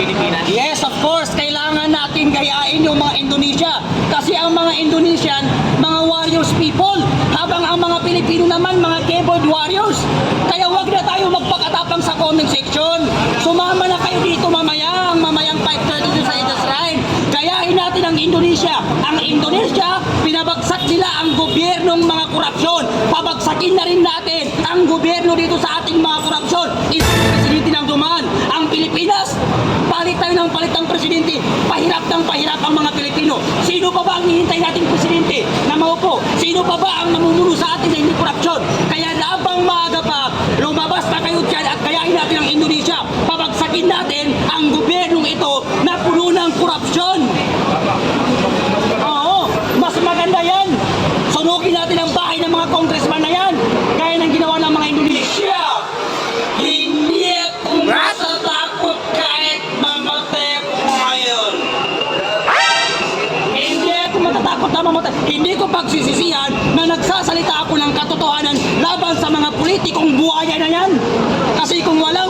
Pilipinas? Yes, of course, kailangan natin gayain yung mga Indonesia. Kasi ang mga Indonesian, mga warriors people, habang ang mga Pilipino naman, mga keyboard warriors. Kaya wag na tayo magpakatapang sa comment section. Sumama na kayo dito mamayang 5:30 sa Edas Ride. Gayahin natin ang Indonesia. Ang Indonesia, pinabagsak nila ang gobyernong mga korupsyon. Pabagsakin na rin natin ang gobyerno dito sa ating mga korupsyon. Isang presidente ng dumaan. Ang Pilipinas, palit tayo ng palit ng presidente. Pahirap ng pahirap ang mga Pilipino. Sino pa ba ang hihintay nating presidente na maupo? Sino pa ba ang namumuno sa atin na hindi korupsyon? Kaya labang maaga pa, lumabas na kayo dyan at gayahin natin ang Indonesia. Pabagsakin natin ang gobyernong ito na puno ng korupsyon. Oo, mas maganda yan. Sunugin natin ang bahay ng mga congressman na yan. Gaya ng ginawa ng mga Indonesia. Hindi ako matatakot kahit mamatay ako ngayon. Hindi ako matatakot na mamatay. Hindi ko pagsisisihan na nagsasalita ako ng katotohanan laban sa mga politikong buhaya na yan. Kasi kung wala